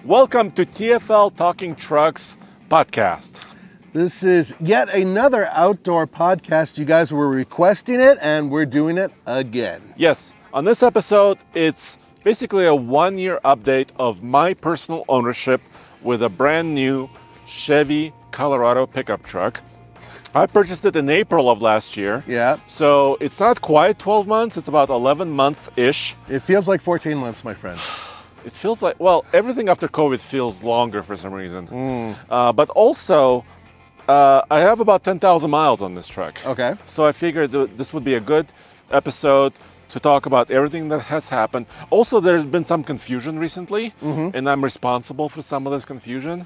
Welcome to TFL Talking Trucks podcast. This is yet another outdoor podcast. You guys were requesting it, and we're doing it again. Yes, on this episode, it's basically a one-year update of my personal ownership with a brand new Chevy Colorado pickup truck. I purchased it in April of last year. Yeah. So it's not quite 12 months, it's about 11 months-ish. It feels like 14 months, my friend. It feels like, well, everything after COVID feels longer for some reason. But also, I have about 10,000 miles on this truck. Okay. So I figured this would be a good episode to talk about everything that has happened. Also, there's been some confusion recently, and I'm responsible for some of this confusion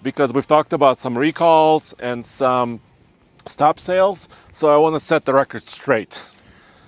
because we've talked about some recalls and some stop sales. So I want to set the record straight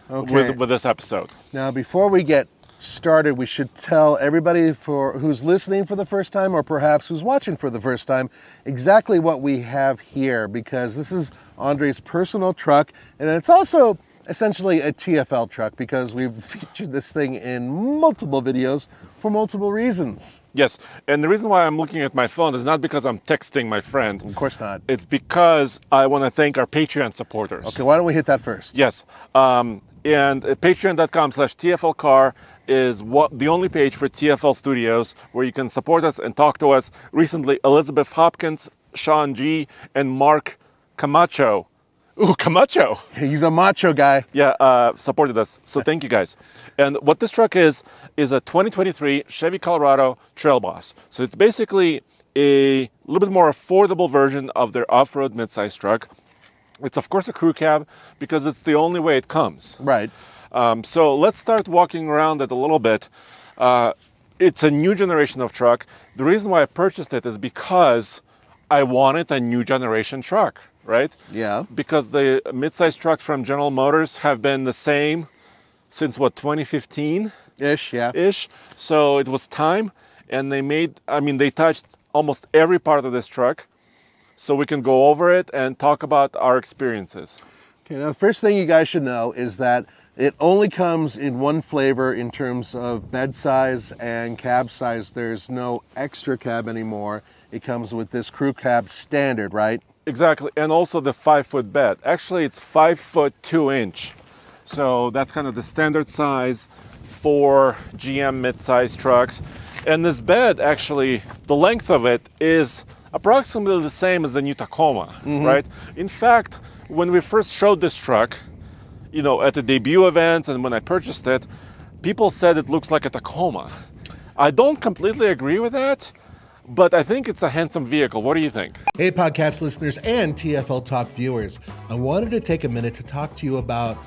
with this episode. Now, before we get started, we should tell everybody who's listening for the first time or perhaps who's watching for the first time exactly what we have here, because this is Andre's personal truck, and it's also essentially a TFL truck because we've featured this thing in multiple videos for multiple reasons. Yes, and the reason why I'm looking at my phone is not because I'm texting my friend. Of course not. It's because I want to thank our Patreon supporters. Okay, why don't we hit that first? Yes, and patreon.com/TFLcar is the only page for TFL Studios where you can support us and talk to us. Recently, Elizabeth Hopkins, Sean G, and Mark Camacho. Ooh, Camacho. He's a macho guy. Yeah, supported us. So thank you guys. And what this truck is a 2023 Chevy Colorado Trail Boss. So it's basically a little bit more affordable version of their off-road midsize truck. It's of course a crew cab because it's the only way it comes. Right. So let's start walking around it a little bit. It's a new generation of truck. The reason why I purchased it is because I wanted a new generation truck. Right? Yeah. Because the midsize trucks from General Motors have been the same since, 2015? Ish, yeah. Ish. So it was time, and they touched almost every part of this truck, so we can go over it and talk about our experiences. Okay, now the first thing you guys should know is that it only comes in one flavor in terms of bed size and cab size. There's no extra cab anymore. It comes with this crew cab standard, right? Exactly, and also the 5-foot bed. Actually, it's 5 foot 2 inch. So that's kind of the standard size for GM midsize trucks. And this bed, actually, the length of it is approximately the same as the new Tacoma, right? In fact, when we first showed this truck, at the debut events and when I purchased it, people said it looks like a Tacoma. I don't completely agree with that, but I think it's a handsome vehicle. What do you think? Hey, podcast listeners and TFL Talk viewers. I wanted to take a minute to talk to you about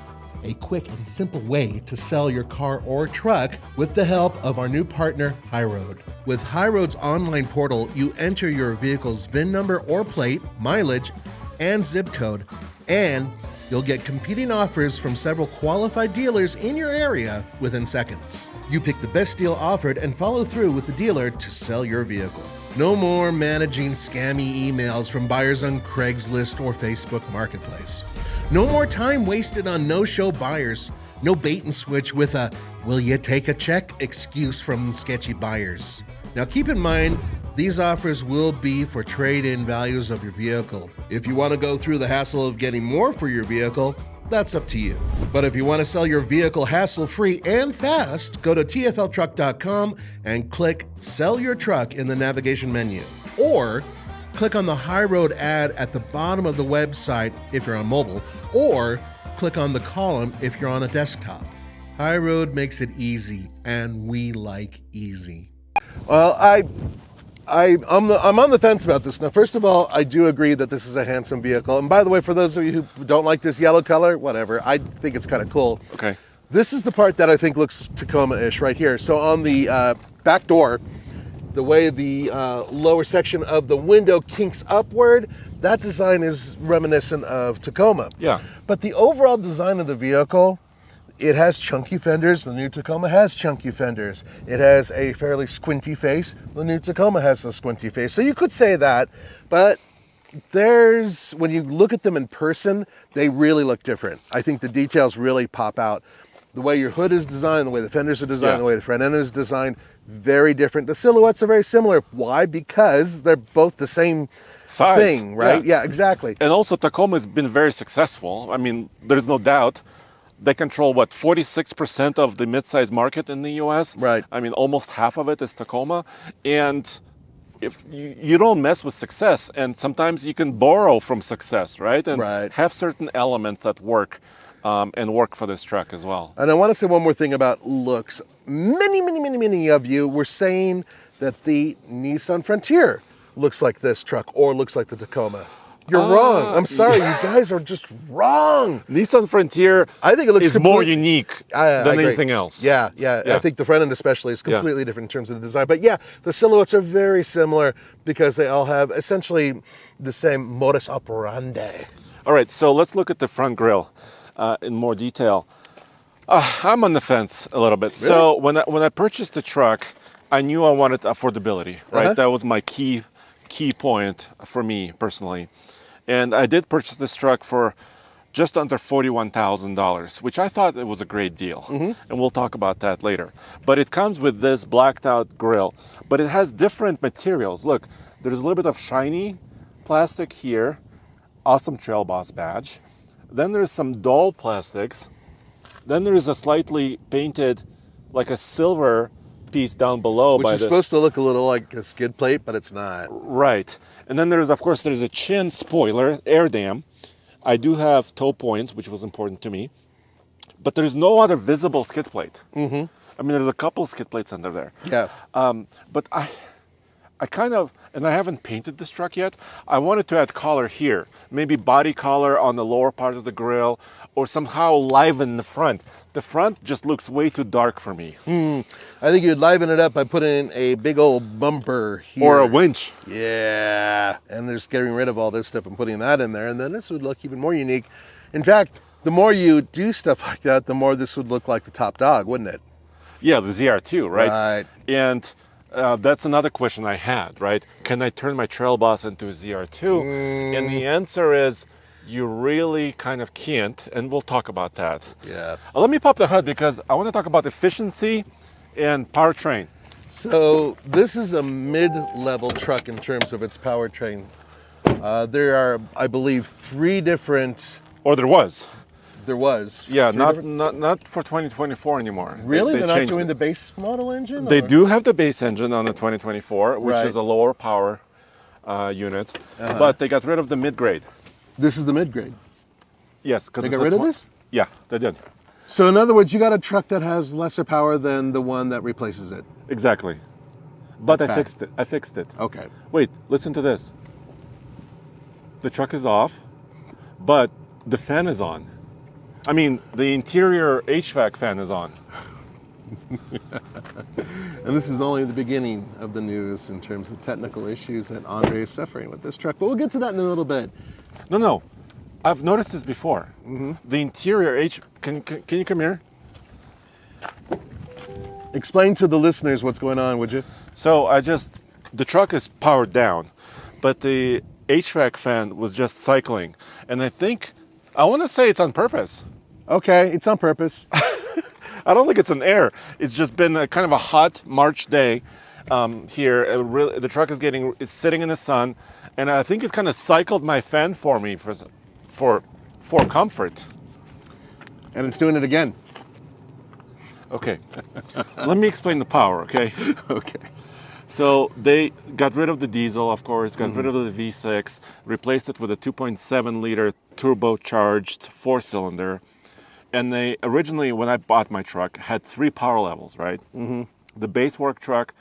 a quick and simple way to sell your car or truck with the help of our new partner, HighRoad. With HighRoad's online portal, you enter your vehicle's VIN number or plate, mileage, and zip code, and you'll get competing offers from several qualified dealers in your area within seconds. You pick the best deal offered and follow through with the dealer to sell your vehicle. No more managing scammy emails from buyers on Craigslist or Facebook Marketplace. No more time wasted on no-show buyers. No bait and switch with a "will you take a check" excuse from sketchy buyers. Now keep in mind, these offers will be for trade-in values of your vehicle. If you want to go through the hassle of getting more for your vehicle, that's up to you. But if you want to sell your vehicle hassle-free and fast, go to tfltruck.com and click Sell Your Truck in the navigation menu. Or click on the HighRoad ad at the bottom of the website if you're on mobile, or click on the column if you're on a desktop. HighRoad makes it easy, and we like easy. Well, I'm on the fence about this. Now, first of all, I do agree that this is a handsome vehicle. And by the way, for those of you who don't like this yellow color, whatever, I think it's kind of cool. Okay. This is the part that I think looks Tacoma-ish right here. So on the back door, the way the lower section of the window kinks upward, that design is reminiscent of Tacoma. Yeah. But the overall design of the vehicle, it has chunky fenders. The new Tacoma has chunky fenders. It has a fairly squinty face. The new Tacoma has a squinty face. So you could say that, but when you look at them in person, they really look different. I think the details really pop out. The way your hood is designed, the way the fenders are designed, Yeah. the way the front end is designed, very different. The silhouettes are very similar. Why? Because they're both the same Size. thing, right? Yeah, exactly. And also Tacoma has been very successful. I mean, there's no doubt. They control 46% of the midsize market in the US. Right. I mean, almost half of it is Tacoma. And if you don't mess with success, and sometimes you can borrow from success, right? And Right. have certain elements that work and work for this truck as well. And I want to say one more thing about looks. Many of you were saying that the Nissan Frontier looks like this truck or looks like the Tacoma. You're wrong. I'm sorry. You guys are just wrong. Nissan Frontier I think it looks is more unique I than agree. anything else. Yeah. I think the front end especially is completely different in terms of the design. But yeah, the silhouettes are very similar because they all have essentially the same modus operandi. All right, so let's look at the front grille in more detail. I'm on the fence a little bit. Really? So when I purchased the truck, I knew I wanted affordability, right? Uh-huh. That was my key point for me personally. And I did purchase this truck for just under $41,000, which I thought it was a great deal. And we'll talk about that later. But it comes with this blacked out grille, but it has different materials. Look, there's a little bit of shiny plastic here, awesome Trail Boss badge. Then there's some dull plastics. Then there's a slightly painted, like a silver piece down below. Which is supposed to look a little like a skid plate, but it's not. Right. And then there's a chin spoiler, air dam. I do have toe points, which was important to me. But there's no other visible skid plate. I mean, there's a couple skid plates under there. Yeah. But I kind of, and I haven't painted this truck yet, I wanted to add color here. Maybe body color on the lower part of the grille, or somehow liven the front. The front just looks way too dark for me. I think you'd liven it up by putting a big old bumper here. Or a winch. Yeah. And just getting rid of all this stuff and putting that in there. And then this would look even more unique. In fact, the more you do stuff like that, the more this would look like the top dog, wouldn't it? Yeah, the ZR2, right? Right. And that's another question I had, right? Can I turn my Trail Boss into a ZR2? And the answer is, you really kind of can't, and we'll talk about that. Yeah. Let me pop the hood because I want to talk about efficiency and powertrain. So this is a mid-level truck in terms of its powertrain. There are, I believe, three different. Or there was. There was. Yeah, three not different- for 2024 anymore. Really? They They're not changed doing it. the base model engine? They or? do have the base engine on the 2024, which Right. is a lower power unit, but they got rid of the mid-grade. This is the mid-grade. Yes, because They got rid of this? Yeah, they did. So in other words, you got a truck that has lesser power than the one that replaces it. Exactly. But That's I bad. fixed it. I fixed it. Okay. Wait, listen to this. The truck is off, but the fan is on. I mean, the interior HVAC fan is on. And this is only the beginning of the news in terms of technical issues that Andre is suffering with this truck. But we'll get to that in a little bit. No. I've noticed this before. The interior Can you come here? Explain to the listeners what's going on, would you? So the truck is powered down, but the HVAC fan was just cycling. And I want to say it's on purpose. Okay, it's on purpose. I don't think it's an error. It's just been a kind of a hot March day here. The truck is sitting in the sun, and I think it kind of cycled my fan for me for comfort. And it's doing it again. Okay, let me explain the power. Okay. Okay. So they got rid of the diesel, of course, got rid of the V6, replaced it with a 2.7 liter turbocharged 4-cylinder. And they originally, when I bought my truck, had 3 power levels, right? The base work truck,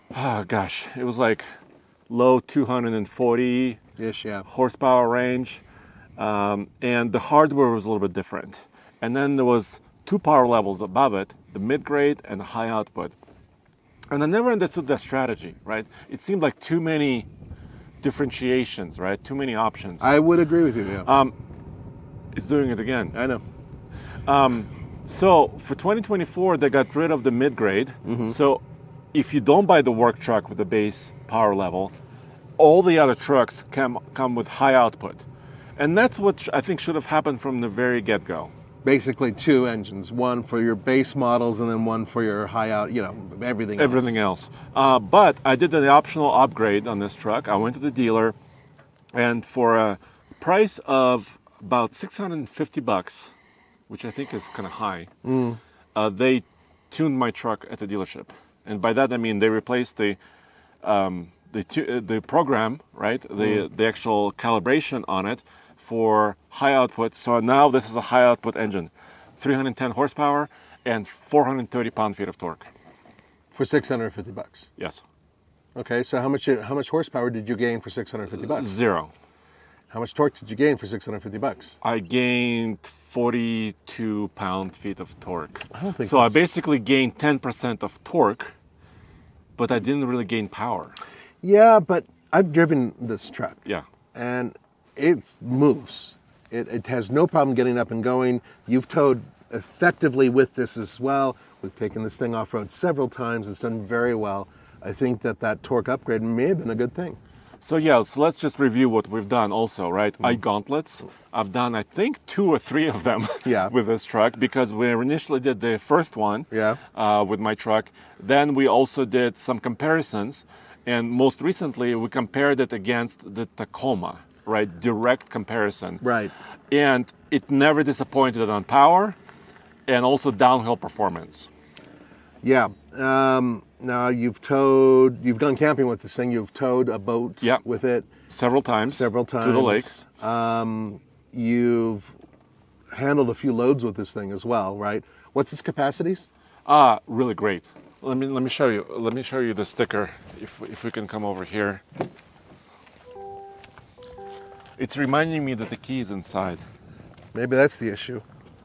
it was like low 240-ish horsepower range. And the hardware was a little bit different. And then there was 2 power levels above it, the mid-grade and the high output. And I never understood that strategy, right? It seemed like too many differentiations, right? Too many options. I would agree with you, yeah. It's doing it again. I know. So for 2024, they got rid of the mid-grade. So if you don't buy the work truck with the base power level, all the other trucks come with high output. And that's what I think should have happened from the very get-go. Basically 2 engines, one for your base models and then one for your high out, everything else. But I did the optional upgrade on this truck. I went to the dealer, and for a price of about $650, which I think is kind of high, they tuned my truck at the dealership. And by that I mean they replaced the program, right? The actual calibration on it for high output. So now this is a high output engine, 310 horsepower and 430 pound-feet of torque. For $650. Yes. Okay, so how much horsepower did you gain for $650? 0. How much torque did you gain for $650? I gained 42 pound-feet of torque. I don't think so. I basically gained 10% of torque, but I didn't really gain power. Yeah, but I've driven this truck. Yeah. And it moves. It has no problem getting up and going. You've towed effectively with this as well. We've taken this thing off-road several times. It's done very well. I think that torque upgrade may have been a good thing. So let's just review what we've done also, right? iGauntlets. I've done, I think, 2 or 3 of them with this truck, because we initially did the first one with my truck. Then we also did some comparisons. And most recently, we compared it against the Tacoma, right? Direct comparison. Right. And it never disappointed on power and also downhill performance. Yeah. Now you've gone camping with this thing. You've towed a boat with it. Several times. To the lakes. You've handled a few loads with this thing as well, right? What's its capacities? Really great. Let me show you. Let me show you the sticker. If we can come over here. It's reminding me that the key is inside. Maybe that's the issue.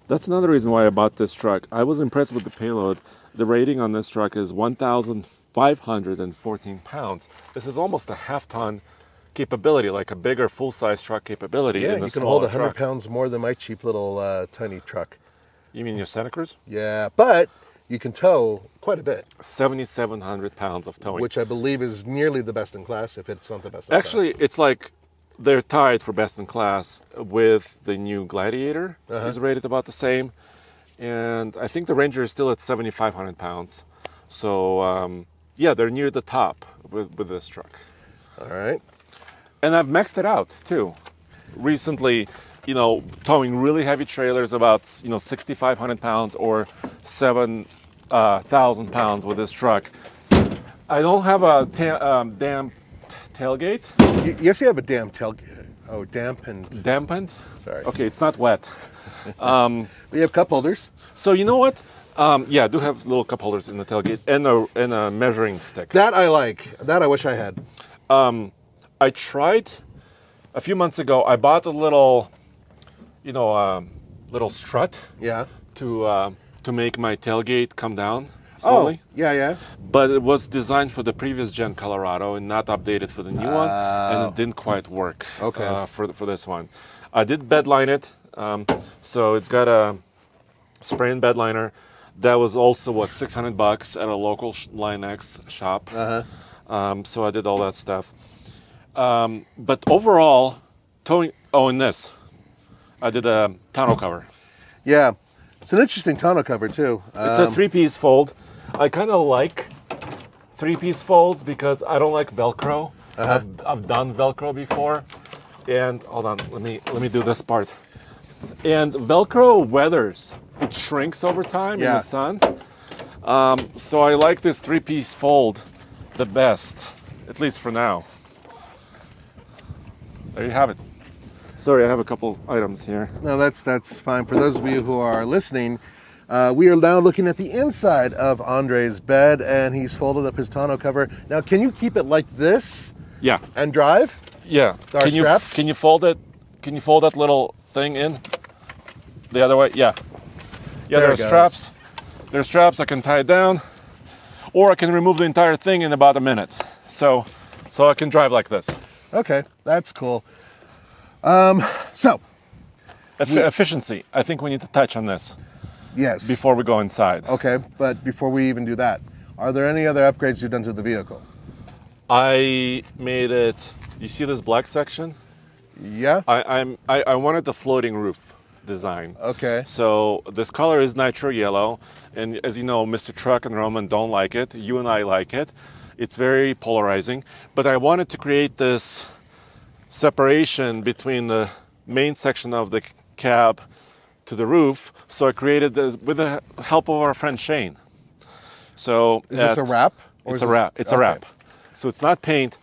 That's another reason why I bought this truck. I was impressed with the payload. The rating on this truck is 1,514 pounds. This is almost a half-ton capability, like a bigger full-size truck capability. Yeah, in a you can hold 100 truck. pounds more than my cheap little tiny truck. You mean your Santa Cruz? Yeah, but you can tow quite a bit. 7,700 pounds of towing. Which I believe is nearly the best in class, if it's not the best in class. Actually, it's like they're tied for best in class with the new Gladiator. It's rated about the same. And I think the Ranger is still at 7,500 pounds. So, they're near the top with this truck. All right. And I've maxed it out, too. Recently, towing really heavy trailers about, 6,500 pounds or 7,000 pounds with this truck. I don't have a damn tailgate. Yes, you have a damn tailgate. Oh, dampened. Dampened? Sorry. Okay, it's not wet. We have cup holders. So you know what? I do have little cup holders in the tailgate and a measuring stick. That I like. That I wish I had. I tried a few months ago. I bought a little, little strut. Yeah. To make my tailgate come down slowly. Oh, yeah. But it was designed for the previous gen Colorado and not updated for the new one, and it didn't quite work. Okay. For this one, I did bedline it. So it's got a spray-in bed liner. That was also $600 at a local Line X shop. So I did all that stuff. But overall, towing. Oh, and this, I did a tonneau cover. Yeah, it's an interesting tonneau cover too. It's a 3-piece fold. I kind of like 3-piece folds because I don't like Velcro. I've done Velcro before, and hold on, let me do this part. And Velcro weathers. It shrinks over time in the sun. So I like this 3-piece fold the best, at least for now. There you have it. Sorry, I have a couple items here. No, that's fine. For those of you who are listening, we are now looking at the inside of Andre's bed, and he's folded up his tonneau cover. Now, can you keep it like this? Yeah. And drive? Yeah. Straps? Can you fold it? Can you fold that little thing in the other way? Yeah. Yeah, there are straps. There's straps. I can tie it down, or I can remove the entire thing in about a minute. So I can drive like this. Okay, that's cool. Efficiency. I think we need to touch on this. Yes. Before we go inside. Okay, but before we even do that, are there any other upgrades you've done to the vehicle? I made it. You see this black section? Yeah. I wanted the floating roof. design. Okay. So this color is nitro yellow, and as you know, Mr. Truck and Roman don't like it. You and I like it. It's very polarizing, but I wanted to create this separation between the main section of the cab to the roof, so I created this with the help of our friend Shane. So Is this a wrap? It's a wrap. It's a wrap. So it's not paint,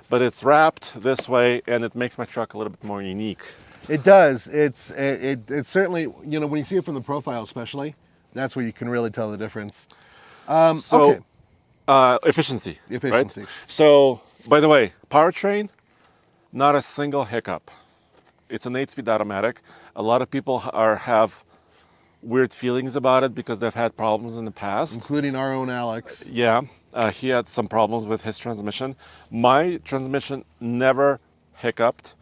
but it's wrapped this way, and it makes my truck a little bit more unique. It does. It certainly, you know, when you see it from the profile especially, that's where you can really tell the difference. Okay. Efficiency. Efficiency. Right? So, by the way, Powertrain, not a single hiccup. It's an 8-speed automatic. A lot of people have weird feelings about it because they've had problems in the past. Including our own Alex. Yeah, he had some problems with his transmission. My transmission never hiccuped,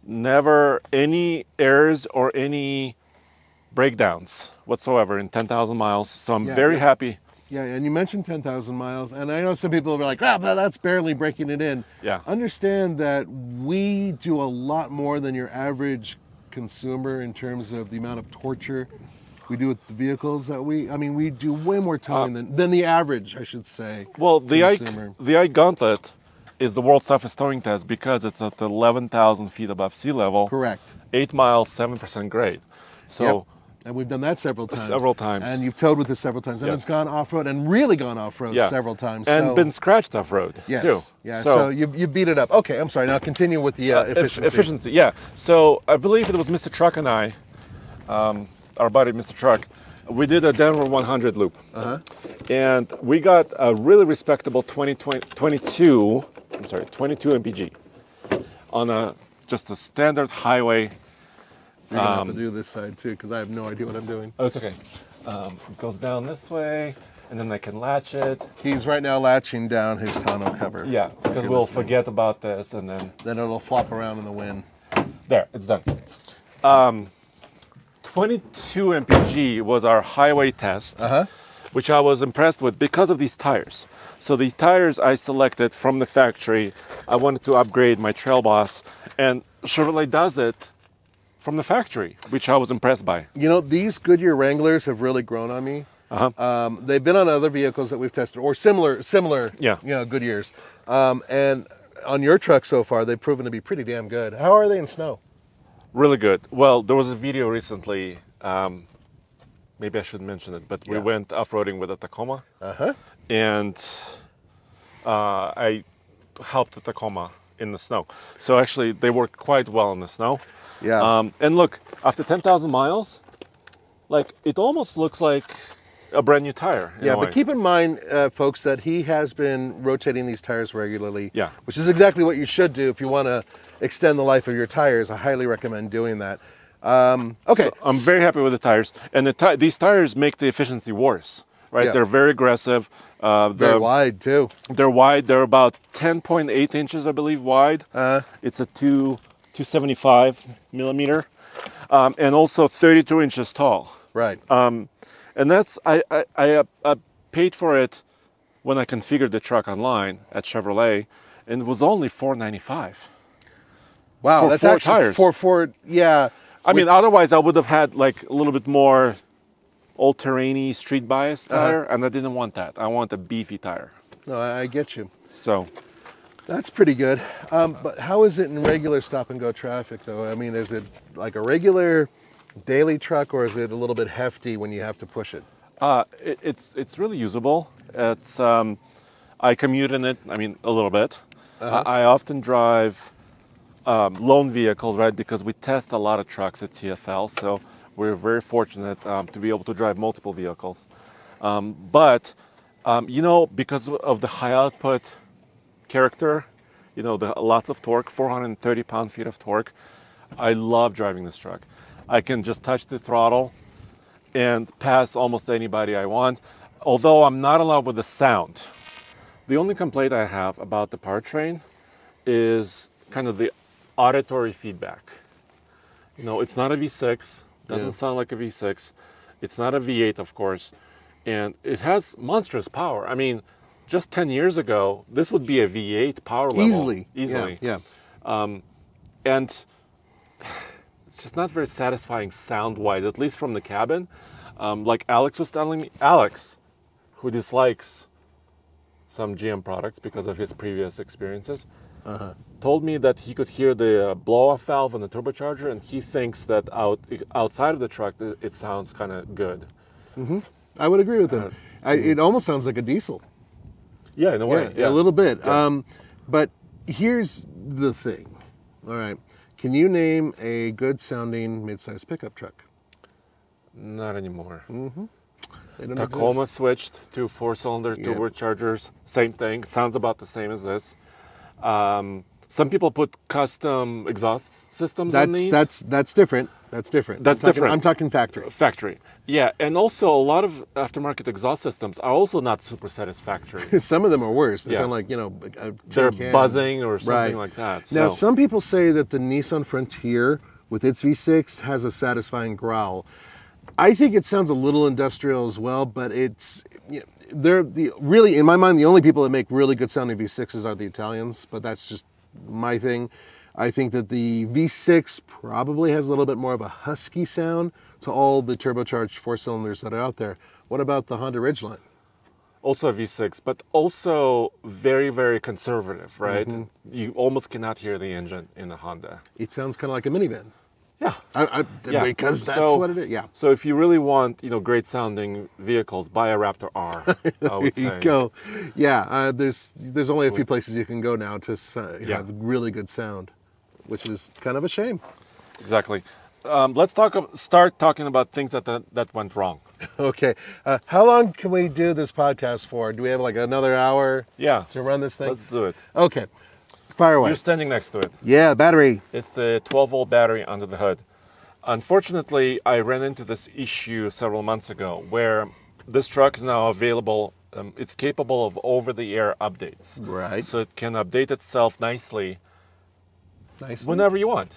never any errors or any breakdowns whatsoever in 10,000 miles. So I'm very happy. Yeah, and you mentioned 10,000 miles, and I know some people will be like, but that's barely breaking it in. Yeah. Understand that we do a lot more than your average consumer in terms of the amount of torture we do with the vehicles that we do way more towing than the average, I should say. Well, the consumer. Ike Gauntlet is the world's toughest towing test because it's at 11,000 feet above sea level. Correct. 8 miles, 7% grade. So. Yep. And we've done that several times. Several times. And you've towed with it several times. And it's gone off-road and really gone off-road several times. And been scratched off-road, yes. too. Yeah, so you beat it up. Okay, I'm sorry. Now continue with the efficiency. Efficiency, yeah. So I believe it was Mr. Truck and I, our buddy Mr. Truck, we did a Denver 100 loop. And we got a really respectable 22 mpg on just a standard highway. You're going to have to do this side too, because I have no idea what I'm doing. Oh, it's okay. It goes down this way, and then I can latch it. He's right now latching down his tonneau cover. Yeah, because we'll forget about this, and then it'll flop around in the wind. There, it's done. 22 mpg was our highway test, which I was impressed with because of these tires. So the tires I selected from the factory, I wanted to upgrade my Trail Boss, and Chevrolet does it from the factory, which I was impressed by. You know, these Goodyear Wranglers have really grown on me. They've been on other vehicles that we've tested, or similar, Goodyears. And on your truck so far, they've proven to be pretty damn good. How are they in snow? Really good. Well, there was a video recently, maybe I should mention it, but we went off-roading with a Tacoma. And I helped the Tacoma in the snow. So actually, they work quite well in the snow. Yeah. And look, after 10,000 miles, like it almost looks like a brand new tire. Yeah, but keep in mind, folks, that he has been rotating these tires regularly. Yeah. Which is exactly what you should do if you want to extend the life of your tires. I highly recommend doing that. Okay. So I'm very happy with the tires, and these tires make the efficiency worse. Right? Yeah. They're very aggressive. Very wide too. They're wide. They're about 10.8 inches, I believe, wide. It's a 275 millimeter, and also 32 inches tall. Right. And that's I paid for it when I configured the truck online at Chevrolet, and it was only $495. Wow, that's four actually tires. For yeah. I mean, otherwise I would have had like a little bit more all-terrainy street bias tire, and I didn't want that. I want a beefy tire. No, I get you. So that's pretty good. But how is it in regular stop-and-go traffic, though? I mean, is it like a regular daily truck, or is it a little bit hefty when you have to push it? It's really usable. It's I commute in it. I mean, a little bit. I often drive loan vehicles, right? Because we test a lot of trucks at TFL, so we're very fortunate to be able to drive multiple vehicles. But because of the high output character, lots of torque, 430 pound-feet of torque, I love driving this truck. I can just touch the throttle and pass almost anybody I want, although I'm not allowed with the sound. The only complaint I have about the Powertrain is kind of the auditory feedback. It's not a V6, doesn't sound like a V6. It's not a V8, of course, and it has monstrous power. I mean, just 10 years ago, this would be a V8 power level. Easily. Yeah. And it's just not very satisfying sound-wise, at least from the cabin. Like Alex was telling me, Alex, who dislikes some GM products because of his previous experiences, told me that he could hear the blow-off valve on the turbocharger, and he thinks that outside of the truck, it sounds kind of good. I would agree with him. It almost sounds like a diesel. Yeah, in a way. A little bit. Yeah. But here's the thing. All right. Can you name a good-sounding midsize pickup truck? Not anymore. They don't Tacoma exist. switched to 4-cylinder turbochargers. Same thing. Sounds about the same as this. Some people put custom exhaust systems on these. That's different. That's different. I'm talking factory. Factory. Yeah, and also a lot of aftermarket exhaust systems are also not super satisfactory. Some of them are worse. They sound like, a They're tin can. buzzing or something like that. Now, So, some people say that the Nissan Frontier with its V6 has a satisfying growl. I think it sounds a little industrial as well, but they're really, in my mind, the only people that make really good sounding V6s are the Italians, but that's just my thing. I think that the V6 probably has a little bit more of a husky sound to all the turbocharged 4-cylinders that are out there. What about the Honda Ridgeline? also a V6, but also very, very conservative, right? You almost cannot hear the engine in a Honda. It sounds kind of like a minivan. Yeah. Because that's what it is. Yeah. So if you really want, great sounding vehicles, buy a Raptor R. I would say. There you go. Yeah. There's only a few places you can go now to have really good sound, which is kind of a shame. Exactly. Let's start talking about things that went wrong. Okay. How long can we do this podcast for? Do we have like another hour? Yeah. To run this thing? Let's do it. Okay. Fire away. You're standing next to it. Yeah, battery. It's the 12-volt battery under the hood. Unfortunately, I ran into this issue several months ago where this truck is now available. It's capable of over-the-air updates. Right. So it can update itself nicely whenever you want.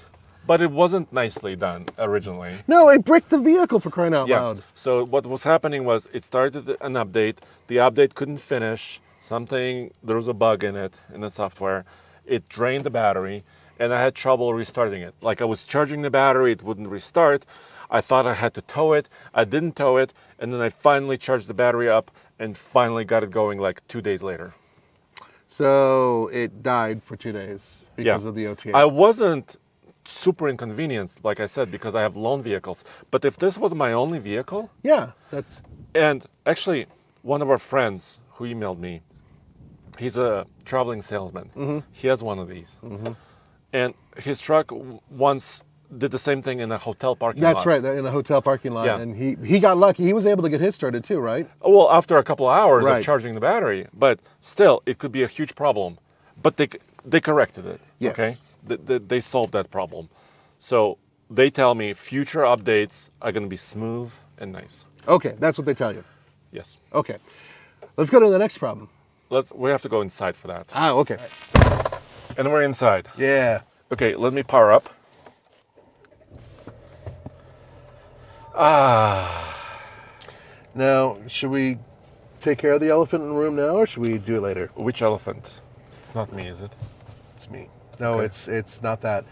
But it wasn't nicely done originally. No, it bricked the vehicle, for crying out loud. So what was happening was it started an update. The update couldn't finish. There was a bug in the software. It drained the battery, and I had trouble restarting it. Like I was charging the battery, it wouldn't restart. I thought I had to tow it. I didn't tow it, and then I finally charged the battery up and finally got it going like 2 days later. So it died for 2 days because of the OTA. I wasn't super inconvenienced, like I said, because I have loan vehicles. But if this was my only vehicle... Yeah, that's... And actually, one of our friends who emailed me, he's a traveling salesman. He has one of these. And his truck once did the same thing in a hotel parking lot. That's right, in a hotel parking lot. Yeah. And he got lucky. He was able to get his started too, right? Well, after a couple of hours Right. of charging the battery. But still, it could be a huge problem. But they corrected it. Yes. Okay? They solved that problem. So they tell me future updates are going to be smooth and nice. Okay, that's what they tell you. Yes. Okay. Let's go to the next problem. We have to go inside for that. Ah, okay. And we're inside. Yeah. Okay, let me power up. Now, should we take care of the elephant in the room now, or should we do it later? Which elephant? It's not me, is it? It's me. No, Okay. it's not that.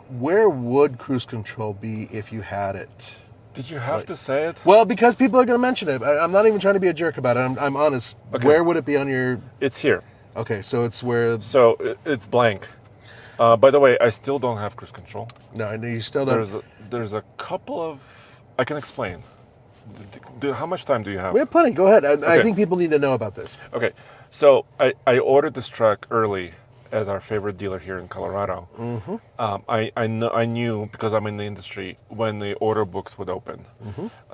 Where would cruise control be if you had it? Did you have to say it? Well, because people are going to mention it. I'm not even trying to be a jerk about it. I'm honest. Okay. Where would it be on your... It's here. Okay, so it's where... So it's blank. By the way, I still don't have cruise control. No, you still don't... There's a couple of... I can explain. How much time do you have? We have plenty. Go ahead. I Okay. think people need to know about this. Okay, so I ordered this truck early at our favorite dealer here in Colorado. I knew, because I'm in the industry, when the order books would open.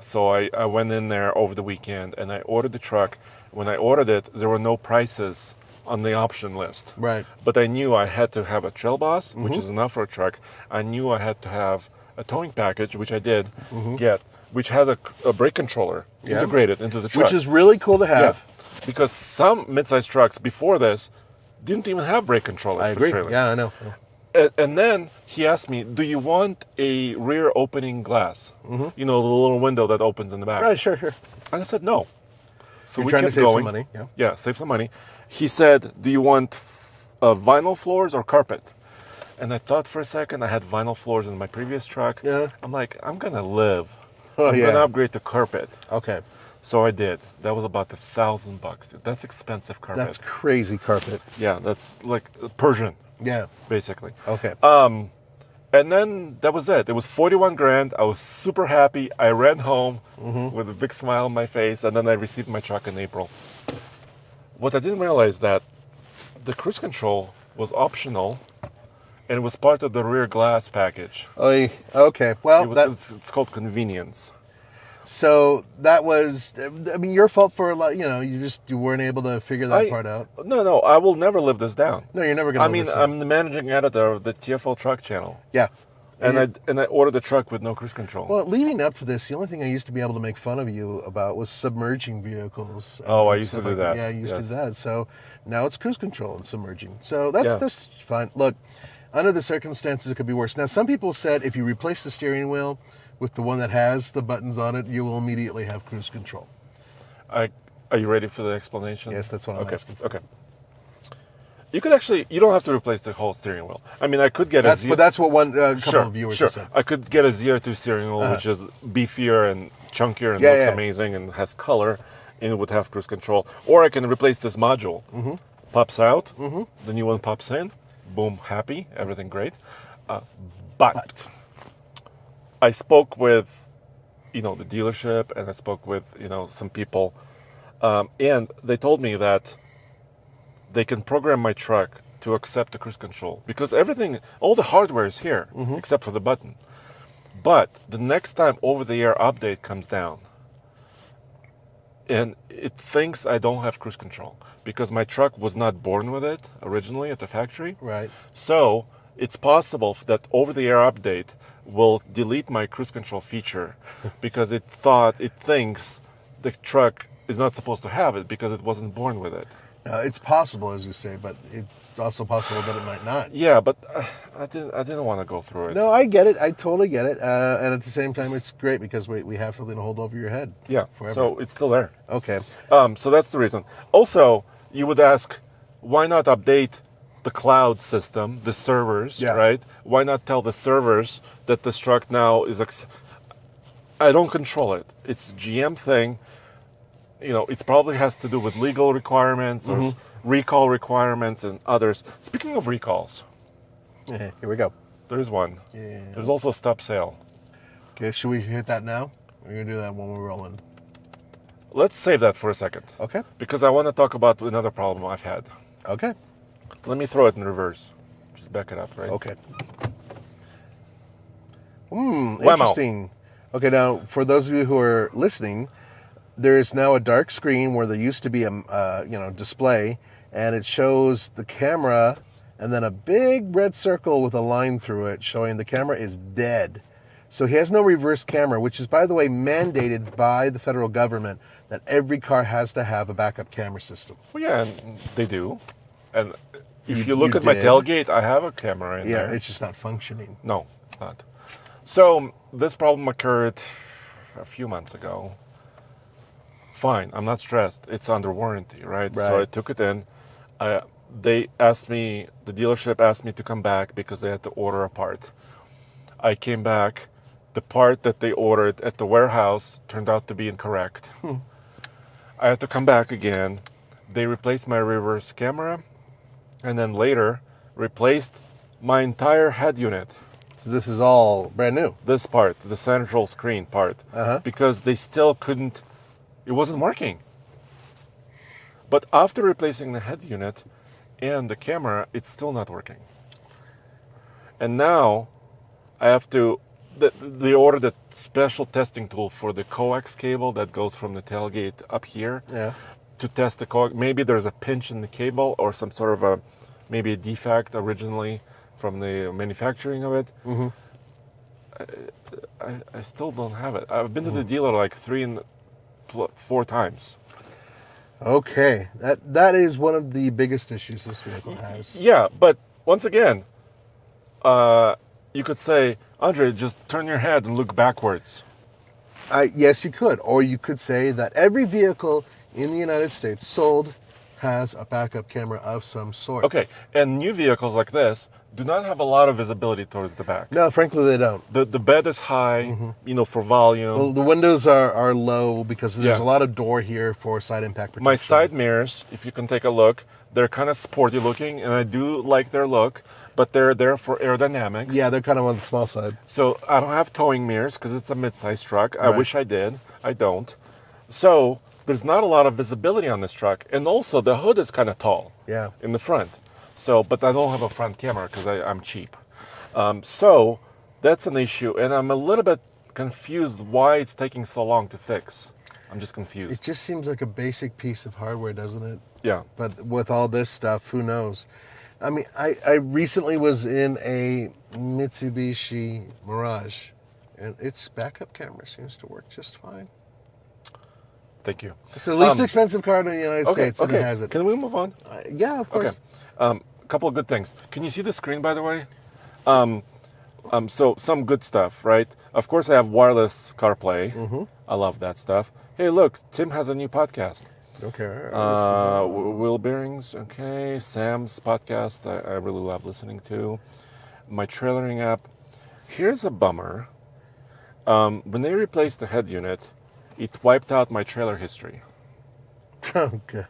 So I went in there over the weekend and I ordered the truck. When I ordered it, there were no prices on the option list. Right. But I knew I had to have a trail boss, which is enough for a truck. I knew I had to have a towing package, which I did get, which has a brake controller integrated into the truck. Which is really cool to have. Yeah. Because some midsize trucks before this didn't even have brake controllers I for agree. trailers. Yeah, I know. And then he asked me, do you want a rear opening glass? You know, the little window that opens in the back. Right, sure. And I said, no. So You're we trying to kept save going. some money. Yeah. Yeah, save some money. He said, do you want vinyl floors or carpet? And I thought for a second, I had vinyl floors in my previous truck. Yeah. I'm like, I'm going to live. Oh, I'm yeah. going to upgrade to carpet. Okay. So I did. That was about $1,000. That's expensive carpet. That's crazy carpet. Yeah, that's like Persian, Yeah. basically. Okay. And then that was it. It was 41 grand. I was super happy. I ran home with a big smile on my face, and then I received my truck in April. What I didn't realize that the cruise control was optional, and it was part of the rear glass package. Oh, okay. Well, It's called convenience. So that was, I mean, your fault for a lot. You weren't able to figure that part out. No, I will never live this down. No, you're never gonna. I mean, I'm the managing editor of the TFL truck channel. Yeah. And I ordered a truck with no cruise control. Well, leading up to this, the only thing I used to be able to make fun of you about was submerging vehicles. Oh, I used to do that. Yeah, I used to do that. So now it's cruise control and submerging. So that's fine. Look, under the circumstances, it could be worse. Now, some people said if you replace the steering wheel with the one that has the buttons on it, you will immediately have cruise control. Are you ready for the explanation? Yes, that's what I'm asking for. Okay. You don't have to replace the whole steering wheel. I mean, I could get But that's what one couple of viewers have said. I could get a ZR2 steering wheel, which is beefier and chunkier and looks amazing and has color, and it would have cruise control. Or I can replace this module. Pops out, the new one pops in, boom, happy, everything great. But I spoke with, the dealership, and I spoke with, some people, and they told me that they can program my truck to accept the cruise control because all the hardware is here except for the button. But the next time over-the-air update comes down, and it thinks I don't have cruise control because my truck was not born with it originally at the factory. Right. So it's possible that over-the-air update will delete my cruise control feature because it thinks the truck is not supposed to have it because it wasn't born with it. It's possible, as you say, but it's also possible that it might not. Yeah, but I didn't want to go through it. No, I get it. I totally get it. And at the same time, it's great because we have something to hold over your head. Yeah, forever. So it's still there. Okay. So that's the reason. Also, you would ask, why not update the cloud system, the servers, right? Why not tell the servers that this truck now is... I don't control it. It's a GM thing. It probably has to do with legal requirements or recall requirements and others. Speaking of recalls. Here we go. There's one. Yeah. There's also a stop sale. Okay, should we hit that now? We're going to do that when we're rolling. Let's save that for a second. Okay. Because I want to talk about another problem I've had. Okay. Let me throw it in reverse. Just back it up, right? Okay. Interesting. Okay, now, for those of you who are listening... There is now a dark screen where there used to be a display, and it shows the camera and then a big red circle with a line through it showing the camera is dead. So he has no reverse camera, which is, by the way, mandated by the federal government that every car has to have a backup camera system. Well, yeah, and they do. And if you look at my tailgate, I have a camera in there. Yeah, it's just not functioning. No, it's not. So this problem occurred a few months ago. Fine, I'm not stressed. It's under warranty, right? So I took it in. The dealership asked me to come back because they had to order a part. I came back. The part that they ordered at the warehouse turned out to be incorrect. I had to come back again. They replaced my reverse camera and then later replaced my entire head unit. So this is all brand new? This part, the central screen part, because they still couldn't. It wasn't working. But after replacing the head unit and the camera, it's still not working. And now I have to... They ordered a special testing tool for the coax cable that goes from the tailgate up here to test the coax. Maybe there's a pinch in the cable or some sort of maybe a defect originally from the manufacturing of it. I still don't have it. I've been to the dealer like 4 times. Okay, that is one of the biggest issues this vehicle has. Yeah, but once again, you could say, Andre, just turn your head and look backwards. Yes, you could. Or you could say that every vehicle in the United States sold has a backup camera of some sort. Okay, and new vehicles like this, do not have a lot of visibility towards the back. No, frankly, they don't. The bed is high, for volume. The windows are low because there's Yeah. a lot of door here for side impact protection. My side mirrors, if you can take a look, they're kind of sporty looking, and I do like their look, but they're there for aerodynamics. Yeah, they're kind of on the small side. So I don't have towing mirrors because it's a mid-size truck. I Right. wish I did. I don't. So there's not a lot of visibility on this truck, and also the hood is kind of tall. Yeah. In the front. So, but I don't have a front camera because I'm cheap. So that's an issue, and I'm a little bit confused why it's taking so long to fix. I'm just confused. It just seems like a basic piece of hardware, doesn't it? Yeah. But with all this stuff, who knows? I mean, I recently was in a Mitsubishi Mirage, and its backup camera seems to work just fine. Thank you. It's the least expensive car in the United States, and it has it. Can we move on? Yeah, of course. Okay. A couple of good things. Can you see the screen, by the way? So some good stuff, right? Of course, I have wireless CarPlay. I love that stuff. Hey, look, Tim has a new podcast. Okay. Wheel bearings, okay. Sam's podcast, I really love listening to. My trailering app. Here's a bummer. When they replaced the head unit, it wiped out my trailer history. Okay.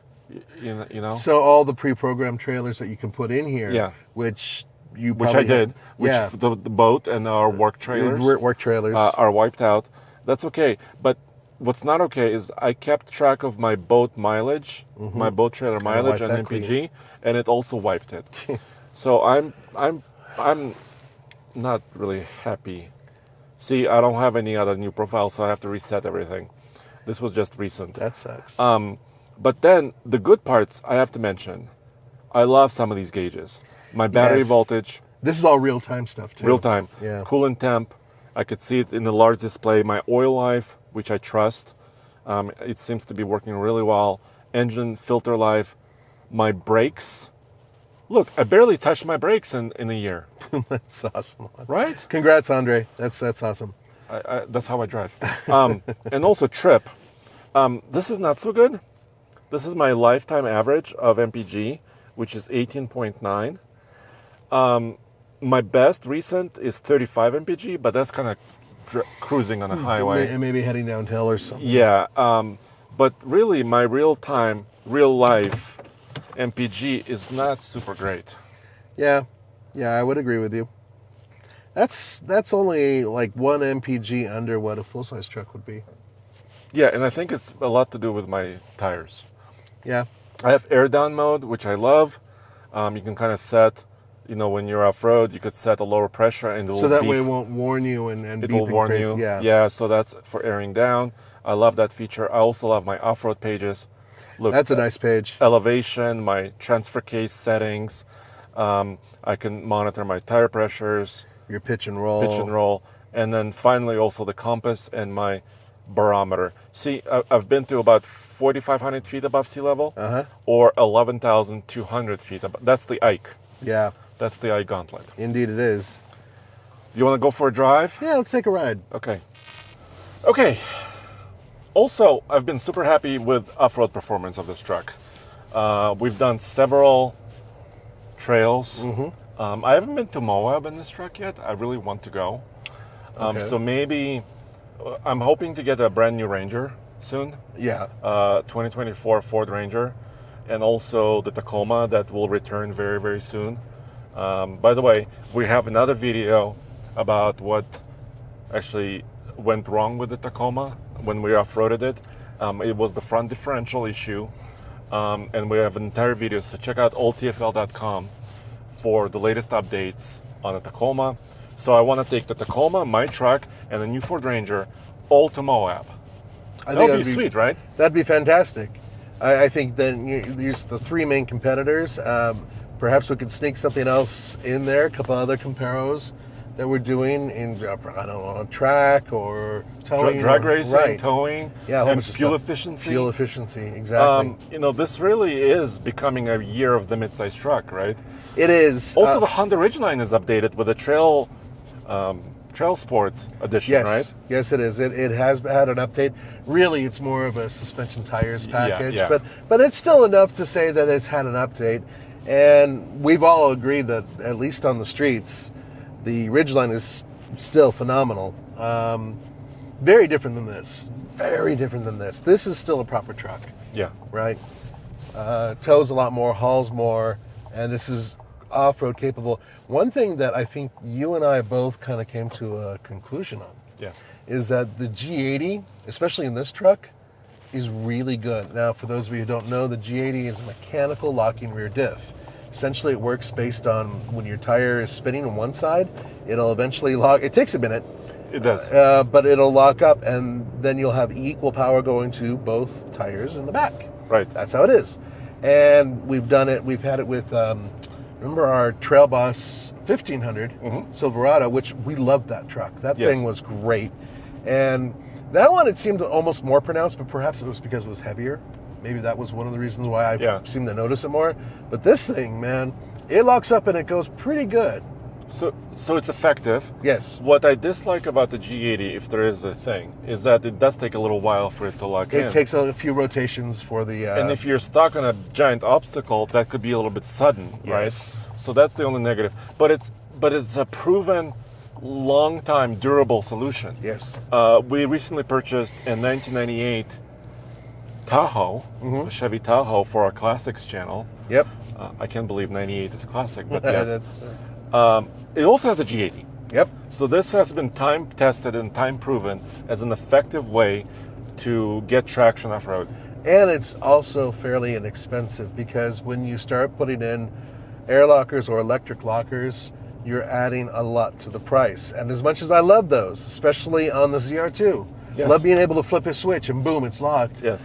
You know? So all the pre-programmed trailers that you can put in here, Yeah. which you Which probably I did. yeah. The boat and our work trailers Work trailers. are wiped out. That's okay. But what's not okay is I kept track of my boat mileage, my boat trailer mileage on wiped that MPG, and it also wiped it. So I'm not really happy. See, I don't have any other new profile, so I have to reset everything. This was just recent. That sucks. But then the good parts I have to mention. I love some of these gauges. My battery Yes. voltage, This is all real-time stuff, too. real time. Yeah. Coolant temp, I could see it in the large display. My oil life, which I trust, it seems to be working really well. Engine filter life, my brakes. Look, I barely touched my brakes in a year, That's awesome. right? Congrats, Andre. That's awesome. That's how I drive. And also trip. This is not so good. This is my lifetime average of MPG, which is 18.9. My best recent is 35 MPG, but that's kind of cruising on a highway. And maybe heading downhill or something. Yeah, but really my real life MPG is not super great. Yeah, I would agree with you. That's only like 1 MPG under what a full-size truck would be. Yeah, and I think it's a lot to do with my tires. Yeah. I have air down mode, which I love. You can kind of set, when you're off-road, you could set a lower pressure and So that way it won't warn you and it will beeping warn crazy. you. Yeah. So that's for airing down. I love that feature. I also love my off-road pages. Look, That's a nice page. elevation, my transfer case settings. I can monitor my tire pressures, Your pitch and roll. and then finally also the compass and my barometer. See, I've been to about 4,500 feet above sea level, or 11,200 feet above. That's the Ike. Yeah, That's the Ike Gauntlet. indeed it is. Do you want to go for a drive? Yeah, let's take a ride. Okay. Also, I've been super happy with off-road performance of this truck. We've done several trails. I haven't been to Moab in this truck yet. I really want to go. Okay. So maybe I'm hoping to get a brand new Ranger soon. Yeah. 2024 Ford Ranger, and also the Tacoma that will return very, very soon. By the way, we have another video about what actually went wrong with the Tacoma when we off-roaded it. It was the front differential issue, and we have an entire video, so check out alltfl.com for the latest updates on the Tacoma. So I want to take the Tacoma, my truck, and the new Ford Ranger all to Moab. That would be sweet, right? That'd be fantastic. I think then use the 3 main competitors. Perhaps we could sneak something else in there, a couple other comparos that we're doing in, I don't know, track or towing. Drag racing, right. towing, Yeah, a whole and bunch of fuel stuff. efficiency. Fuel efficiency, exactly. This really is becoming a year of the midsize truck, right? It is. Also, the Honda Ridgeline is updated with a Trail Sport edition, Yes, right? yes, it is. It has had an update. Really, it's more of a suspension tires package, yeah. but it's still enough to say that it's had an update. And we've all agreed that, at least on the streets, the Ridgeline is still phenomenal. Very different than this. Very different than this. This is still a proper truck. Yeah. Right? Tows a lot more, hauls more, and this is off-road capable. One thing that I think you and I both kind of came to a conclusion on is that the G80, especially in this truck, is really good. Now, for those of you who don't know, the G80 is a mechanical locking rear diff. Essentially, it works based on when your tire is spinning on one side, it'll eventually lock. It takes a minute. It does. But it'll lock up, and then you'll have equal power going to both tires in the back. Right. That's how it is. And we've done it. We've had it with, remember our Trail Boss 1500 Silverado, which we loved that truck. That thing was great. And that one, it seemed almost more pronounced, but perhaps it was because it was heavier. Maybe that was one of the reasons why I seem to notice it more. But this thing, man, it locks up and it goes pretty good. So it's effective. Yes. What I dislike about the G80, if there is a thing, is that it does take a little while for it to lock in. It takes a few rotations for the... and if you're stuck on a giant obstacle, that could be a little bit sudden, right? So that's the only negative. But it's a proven, long-time, durable solution. Yes. We recently purchased a 1998 Tahoe, a Chevy Tahoe, for our Classics channel. Yep. I can't believe 98 is classic, but yes. That's, it also has a G80. Yep. So this has been time tested and time proven as an effective way to get traction off-road. And it's also fairly inexpensive, because when you start putting in air lockers or electric lockers, you're adding a lot to the price. And as much as I love those, especially on the ZR2, love being able to flip a switch and boom, it's locked. Yes.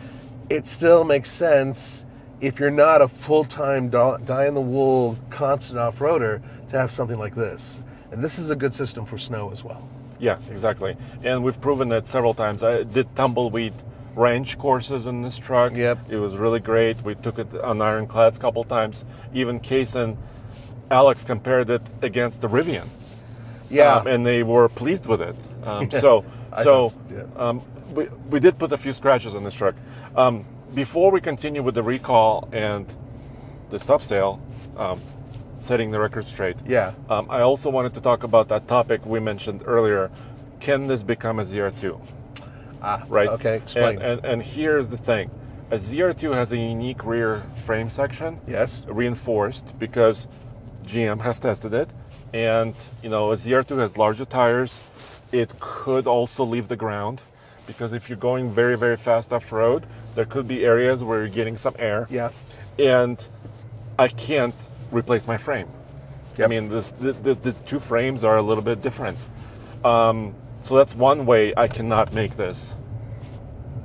It still makes sense, if you're not a full-time die-in-the-wool constant off-roader, to have something like this. And this is a good system for snow as well. Yeah, exactly. And we've proven that several times. I did tumbleweed range courses in this truck. Yep. It was really great. We took it on ironclads a couple times. Even Case and Alex compared it against the Rivian. Yeah. And they were pleased with it. We did put a few scratches on this truck. Before we continue with the recall and the stop sale, setting the record straight. Yeah. I also wanted to talk about that topic we mentioned earlier. Can this become a ZR2? Right. Okay, explain. And here's the thing. A ZR2 has a unique rear frame section. Yes. Reinforced, because GM has tested it. And, a ZR2 has larger tires. It could also leave the ground, because if you're going very, very fast off-road, there could be areas where you're getting some air. Yeah. And I can't replace my frame. Yep. I mean, the two frames are a little bit different. So that's one way I cannot make this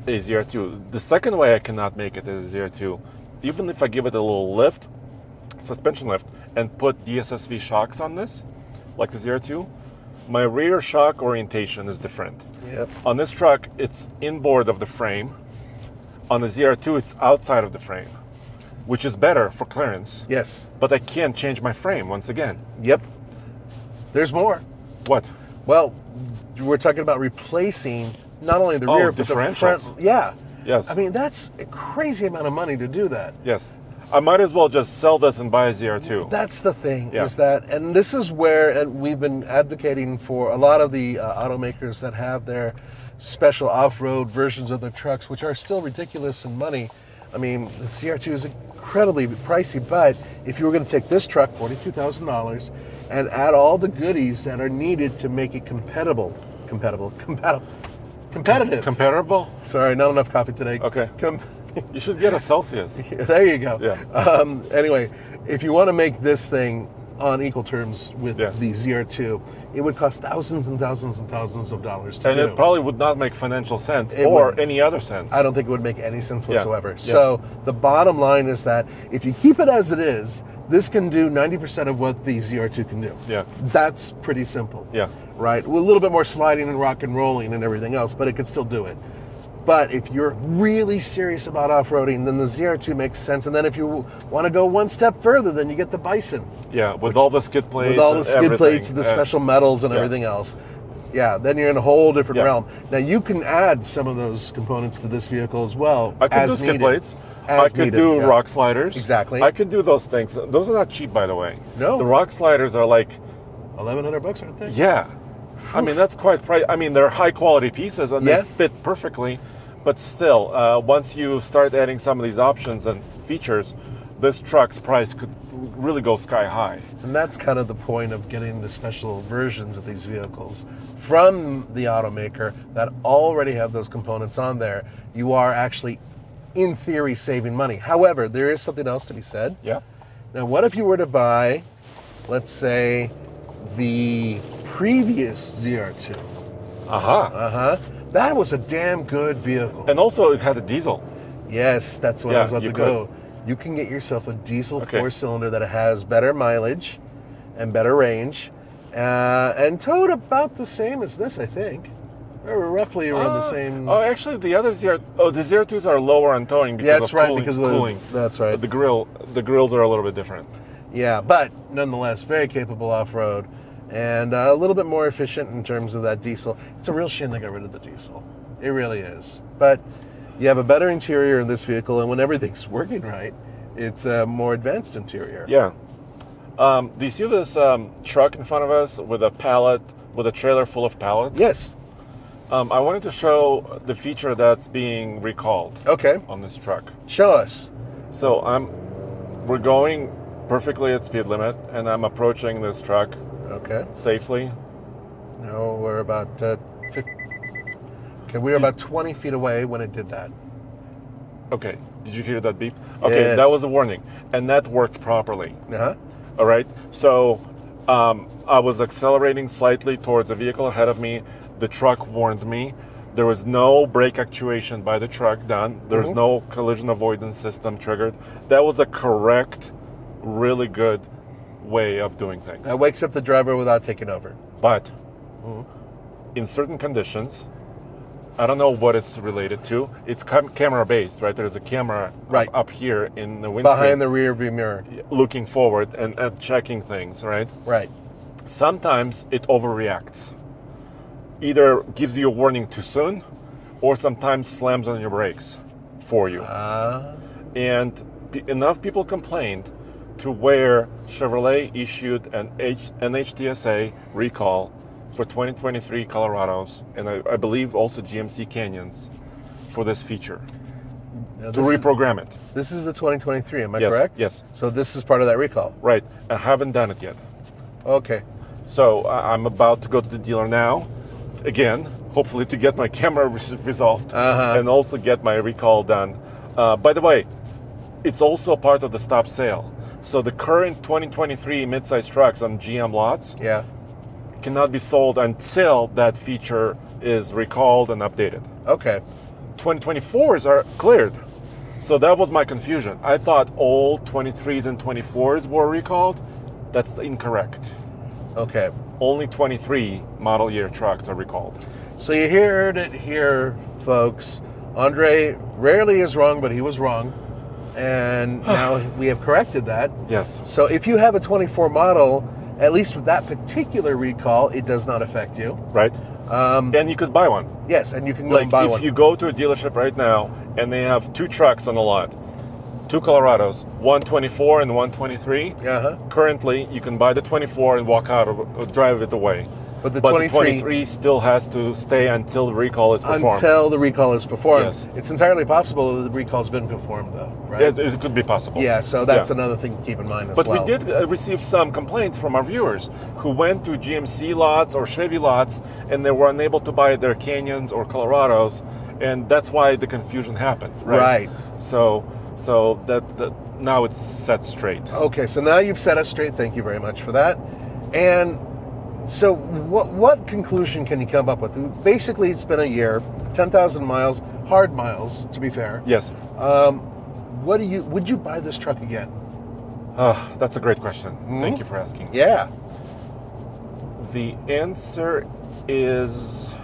a ZR2. The second way I cannot make it a ZR2, even if I give it a little lift, suspension lift, and put DSSV shocks on this, like the ZR2, my rear shock orientation is different. Yep. On this truck, it's inboard of the frame. On the ZR2, it's outside of the frame, which is better for clearance. Yes. But I can't change my frame once again. Yep. There's more. What? Well, we're talking about replacing not only the rear, but the differentials. front. Yeah. Yes. I mean, that's a crazy amount of money to do that. Yes. I might as well just sell this and buy a ZR2. That's the thing, is that, and this is where, and we've been advocating for a lot of the automakers that have their special off-road versions of their trucks, which are still ridiculous in money. I mean, the CR2 is incredibly pricey, but if you were going to take this truck, $42,000, and add all the goodies that are needed to make it competitive. Comparable? Sorry, not enough coffee today. Okay. You should get a Celsius. There you go. Yeah. Anyway, if you want to make this thing on equal terms with the ZR2, it would cost thousands and thousands and thousands of dollars to do. And it probably would not make financial sense or any other sense. I don't think it would make any sense whatsoever. Yeah. So the bottom line is that if you keep it as it is, this can do 90% of what the ZR2 can do. Yeah. That's pretty simple. Yeah. Right? With a little bit more sliding and rock and rolling and everything else, but it could still do it. But if you're really serious about off-roading, then the ZR2 makes sense. And then if you want to go one step further, then you get the Bison. Yeah, with all the skid plates. With all the skid plates and the special metals and everything else. Yeah, then you're in a whole different Yeah. realm. Now you can add some of those components to this vehicle as well. I can do as skid needed. plates. As I can needed, do yeah. rock sliders. Exactly. I can do those things. Those are not cheap, by the way. No. The rock sliders are like, $1,100, aren't they? yeah. I mean, that's quite price. I mean, they're high quality pieces and Yeah. they fit perfectly. But still, once you start adding some of these options and features, this truck's price could really go sky high. And that's kind of the point of getting the special versions of these vehicles from the automaker that already have those components on there. You are actually, in theory, saving money. However, there is something else to be said. Yeah. Now, what if you were to buy, let's say, the previous ZR2? Uh-huh. That was a damn good vehicle. And also, it had a diesel. Yes, that's what I Yeah, was about you to could. go. You can get yourself a diesel Okay. 4-cylinder that has better mileage and better range, and towed about the same as this, I think. Or roughly around the same. Oh, actually, the other the ZR2s are lower on towing because Yeah, that's of right, cooling. because of cooling. that's right. The grills are a little bit different. Yeah, but nonetheless, very capable off-road and a little bit more efficient in terms of that diesel. It's a real shame they got rid of the diesel. It really is. But you have a better interior in this vehicle, and when everything's working right, it's a more advanced interior. Yeah. Do you see this truck in front of us with a pallet, with a trailer full of pallets? Yes. I wanted to show the feature that's being recalled Okay. on this truck. Show us. So we're going perfectly at speed limit, and I'm approaching this truck Okay. safely. No, we're about 50. Okay, we were about 20 feet away when it did that. Okay. Did you hear that beep? Okay, Yes. that was a warning, and that worked properly. Uh-huh. All right. So I was accelerating slightly towards a vehicle ahead of me. The truck warned me. There was no brake actuation by the truck done. There's no collision avoidance system triggered. That was a correct, really good way of doing things. That wakes up the driver without taking over. But in certain conditions, I don't know what it's related to. It's camera based, right? There's a camera Right. up here in the windscreen. Behind the rear view mirror. Looking forward and checking things, right? Right. Sometimes it overreacts. Either gives you a warning too soon, or sometimes slams on your brakes for you. And enough people complained to where Chevrolet issued an HTSA recall for 2023 Colorados, and I believe also GMC Canyons, for this feature, Now, to this is- reprogram it. This is the 2023, am I Yes, correct? yes. So this is part of that recall. Right, I haven't done it yet. Okay. So I'm about to go to the dealer now, again, hopefully to get my camera resolved and also get my recall done. By the way, it's also part of the stop sale. So the current 2023 midsize trucks on GM lots Yeah. cannot be sold until that feature is recalled and updated. Okay. 2024s are cleared. So that was my confusion. I thought all 23s and 24s were recalled. That's incorrect. Okay. Only 23 model year trucks are recalled. So you heard it here, folks. Andre rarely is wrong, but he was wrong. And now we have corrected that. Yes. So if you have a 24 model, at least with that particular recall, it does not affect you. Right? And you could buy one. Yes, and you can go Like and buy if one. you go to a dealership right now and they have two trucks on the lot, two Colorados, 124 and 123. Uh-huh. Currently, you can buy the 24 and walk out or drive it away. But the But 23 the 23 still has to stay until the recall is performed. until the recall is performed. Yes. It's entirely possible that the recall's been performed, though, right? It could be possible. Yeah, so that's Yeah. another thing to keep in mind as But well. we did receive some complaints from our viewers who went to GMC lots or Chevy lots and they were unable to buy their Canyons or Colorados, and that's why the confusion happened. Right. Right. So that now it's set straight. Okay, so now you've set us straight. Thank you very much for that. And so what conclusion can you come up with? Basically, it's been a year, 10,000 miles, hard miles, to be fair. Yes. Would you buy this truck again? That's a great question. Thank you for asking. Yeah. The answer is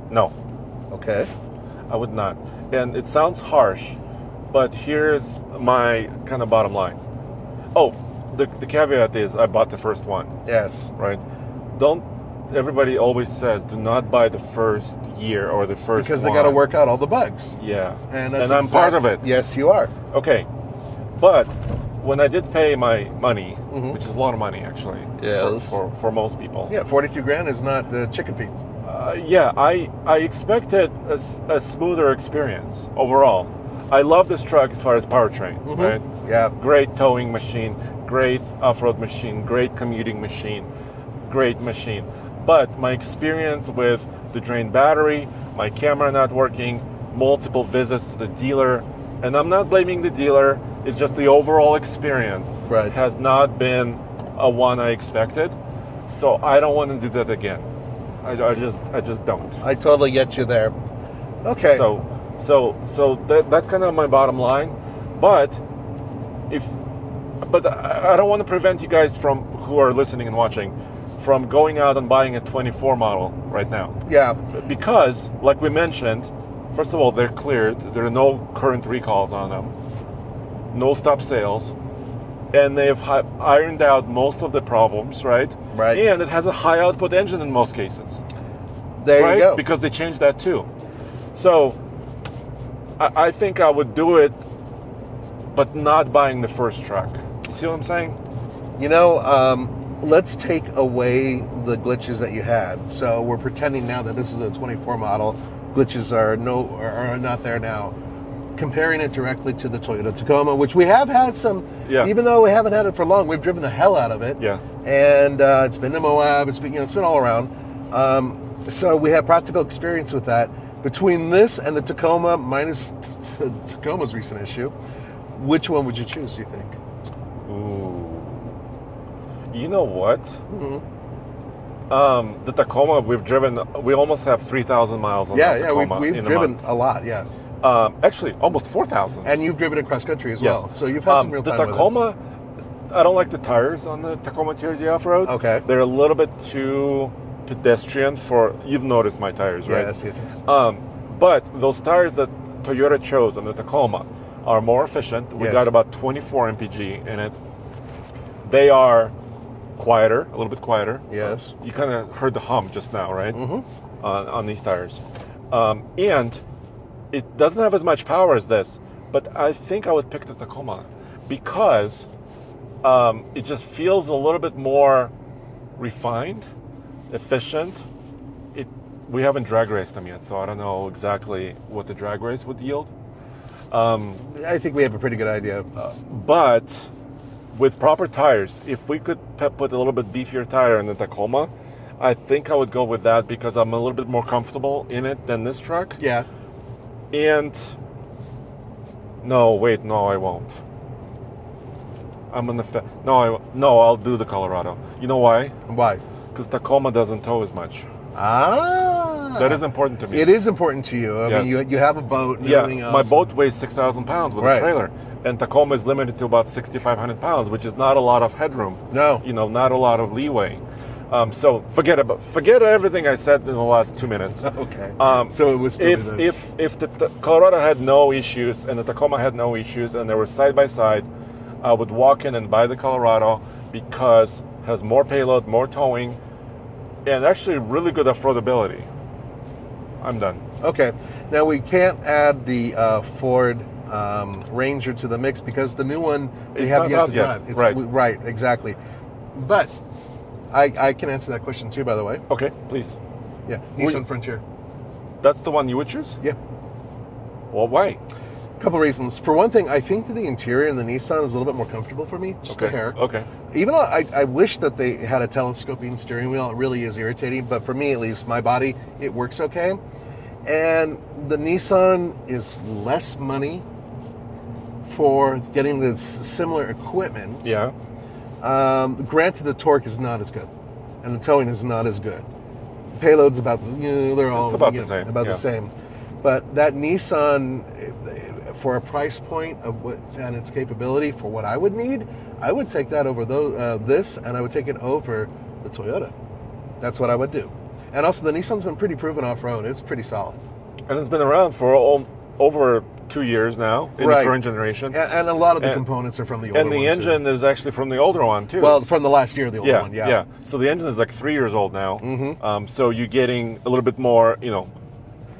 no. Okay. I would not. And it sounds harsh, but here's my kind of bottom line. Oh, the caveat is I bought the first one, Yes. right? Don't everybody always says, do not buy the first year or the first Because one. they got to work out all the bugs. Yeah. And that's I'm part of it. Yes, you are. Okay. But when I did pay my money, Mhm. which is a lot of money actually, Yes. for most people. Yeah, 42 grand is not chicken feet. Yeah, I expected a smoother experience overall. I love this truck as far as powertrain, right? Yeah. Great towing machine, great off-road machine, great commuting machine, great machine. But my experience with the drained battery, my camera not working, multiple visits to the dealer, and I'm not blaming the dealer, it's just the overall experience Right. has not been a one I expected. So I don't want to do that again. I just don't. I totally get you there. Okay. So that's kind of my bottom line. But I don't want to prevent you guys from who are listening and watching from going out and buying a 24 model right now. Yeah. Because, like we mentioned, first of all, they're cleared. There are no current recalls on them. No stop sales. And they've ironed out most of the problems, right? Right. And it has a high output engine in most cases. There right? you go. Because they changed that too. So I think I would do it, but not buying the first truck. You see what I'm saying? You know, let's take away the glitches that you had. So we're pretending now that this is a 24 model. Glitches are not there now. Comparing it directly to the Toyota Tacoma, which we have had some, even though we haven't had it for long, we've driven the hell out of it. Yeah. And it's been to Moab. It's been all around. So we have practical experience with that. Between this and the Tacoma, minus the Tacoma's recent issue, which one would you choose, do you think? Ooh. You know what? Mm-hmm. The Tacoma, we almost have 3,000 miles on the Tacoma. Yeah, we've driven a lot, yeah. Actually, almost 4,000. And you've driven it cross country as Yes. well. So you've had some real time The with it. Tacoma, I don't like the tires on the Tacoma TRD off-road. Okay. They're a little bit too pedestrian you've noticed my tires, right? Yes. But those tires that Toyota chose on the Tacoma are more efficient. We got about 24 mpg in it. They are quieter, a little bit quieter. Yes. You kind of heard the hum just now, right? Mm-hmm. On these tires. And it doesn't have as much power as this, but I think I would pick the Tacoma because it just feels a little bit more refined, efficient. We haven't drag raced them yet, so I don't know exactly what the drag race would yield. I think we have a pretty good idea. But with proper tires, if we could put a little bit beefier tire in the Tacoma, I think I would go with that because I'm a little bit more comfortable in it than this truck. Yeah. And no, I won't. I'll do the Colorado. You know why? Why? Because Tacoma doesn't tow as much. Ah. That is important to me. It is important to you. I mean, you have a boat and everything else. My boat weighs 6,000 pounds with a trailer. And Tacoma is limited to about 6,500 pounds, which is not a lot of headroom. No. Not a lot of leeway. So forget everything I said in the last 2 minutes. Okay. So it was still if the Colorado had no issues and the Tacoma had no issues and they were side by side, I would walk in and buy the Colorado because it has more payload, more towing, and actually really good off-roadability. I'm done. Okay. Now we can't add the Ford Ranger to the mix because the new one we have yet to drive. Right, exactly. But I can answer that question too, by the way. Okay, please. Yeah, Nissan Frontier. That's the one you would choose? Yeah. Well, why? A couple reasons. For one thing, I think that the interior in the Nissan is a little bit more comfortable for me, just a hair. Okay. Even though I wish that they had a telescoping steering wheel, it really is irritating, but for me at least, my body, it works okay. And the Nissan is less money for getting this similar equipment. Yeah. Granted, the torque is not as good, and the towing is not as good. Payload's about they're all about the same. The same. But that Nissan, for a price point of what's and its capability for what I would need, I would take that over this, and I would take it over the Toyota. That's what I would do. And also, the Nissan's been pretty proven off road. It's pretty solid. And it's been around for over 2 years now in Right. the current generation. And a lot of the components are from the older And the one, engine is actually from the older one, too. Well, from the last year of the older one, yeah. So the engine is like 3 years old now. So you're getting a little bit more,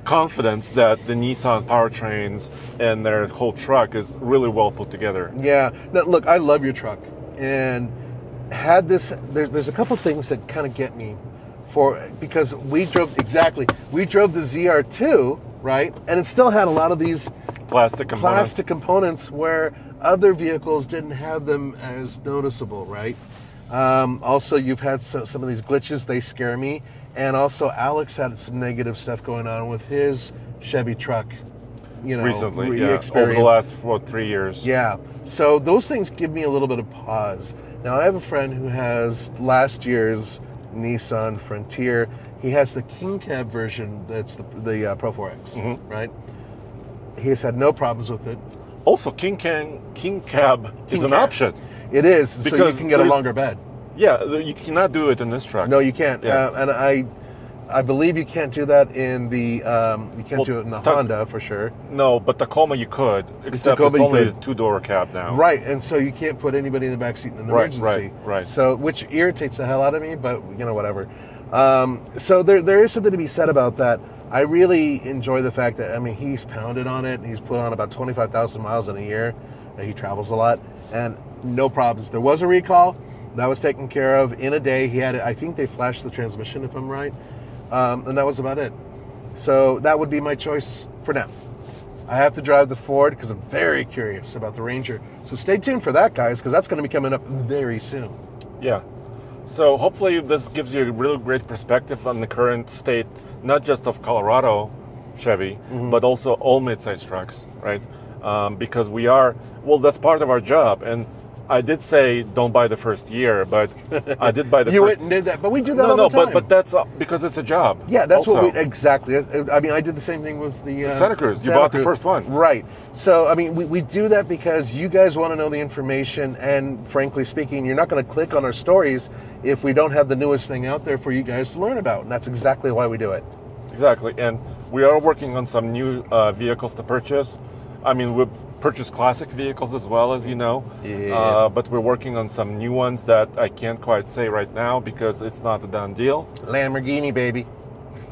confidence that the Nissan powertrains and their whole truck is really well put together. Yeah. Now, look, I love your truck. And there's a couple things that kind of get me because we drove the ZR2, right? And it still had a lot of these Plastic components where other vehicles didn't have them as noticeable, right? Also, you've had some of these glitches. They scare me. And also, Alex had some negative stuff going on with his Chevy truck, recently, experience. over the last 3 years. Yeah. So those things give me a little bit of pause. Now, I have a friend who has last year's Nissan Frontier. He has the King Cab version. That's the Pro 4X, right? He has had no problems with it. Also, King Cab is an option. It is, so you Because can get a longer bed. Yeah, you cannot do it in this truck. No, you can't. Yeah. And I believe you can't do that in the do it in the Honda for sure. No, but Tacoma you could, except it's only a 2-door cab now. Right, and so you can't put anybody in the back seat in an emergency. Right. So, which irritates the hell out of me, but whatever. So there is something to be said about that. I really enjoy the fact that, he's pounded on it, and he's put on about 25,000 miles in a year. He travels a lot, and no problems. There was a recall. That was taken care of in a day. I think they flashed the transmission, if I'm right. And that was about it. So that would be my choice for now. I have to drive the Ford because I'm very curious about the Ranger. So stay tuned for that, guys, because that's going to be coming up very soon. Yeah. So hopefully this gives you a really great perspective on the current state, not just of Colorado Chevy, but also all midsize trucks, right? Because that's part of our job. And I did say don't buy the first year, but I did buy the You first... went and did that, but we do that all the time. but that's because it's a job. Yeah, that's also. what exactly. I did the same thing with the Santa Cruz. You bought the first one. Right. So, we do that because you guys want to know the information, and frankly speaking, you're not going to click on our stories if we don't have the newest thing out there for you guys to learn about, and that's exactly why we do it. Exactly, and we are working on some new vehicles to purchase. We purchase classic vehicles as well, as you know. Yeah. But we're working on some new ones that I can't quite say right now because it's not a done deal. Lamborghini, baby.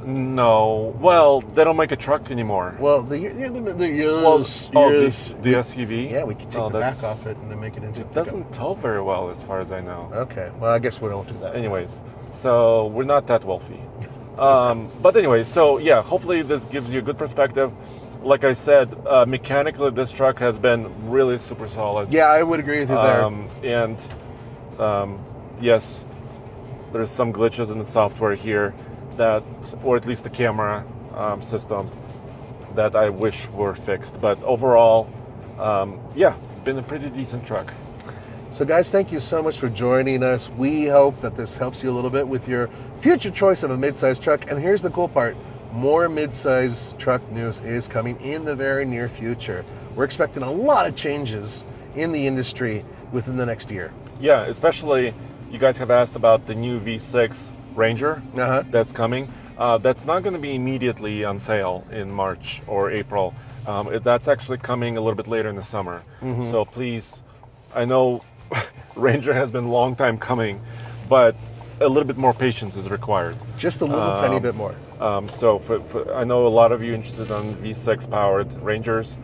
No. Well, they don't make a truck anymore. Well, the SUV? Yeah, we can take the back off it and then make it into a It pickup. doesn't tow very well as far as I know. Okay, well, I guess we don't do that. Anyways, so we're not that wealthy. But anyway, so yeah, hopefully this gives you a good perspective. Like I said, mechanically this truck has been really super solid. Yeah, I would agree with you there. And yes, there's some glitches in the software here or at least the camera system that I wish were fixed. But overall, it's been a pretty decent truck. So guys, thank you so much for joining us. We hope that this helps you a little bit with your future choice of a midsize truck. And here's the cool part. More midsize truck news is coming in the very near future. We're expecting a lot of changes in the industry within the next year. Yeah, especially you guys have asked about the new V6 Ranger that's coming. That's not going to be immediately on sale in March or April. That's actually coming a little bit later in the summer. So please, I know Ranger has been a long time coming, but a little bit more patience is required. Just a little tiny bit more. So I know a lot of you interested on V6 powered Rangers.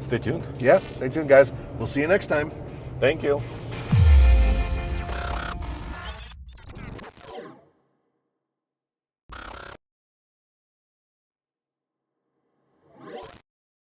Stay tuned. Yeah, stay tuned, guys. We'll see you next time. Thank you.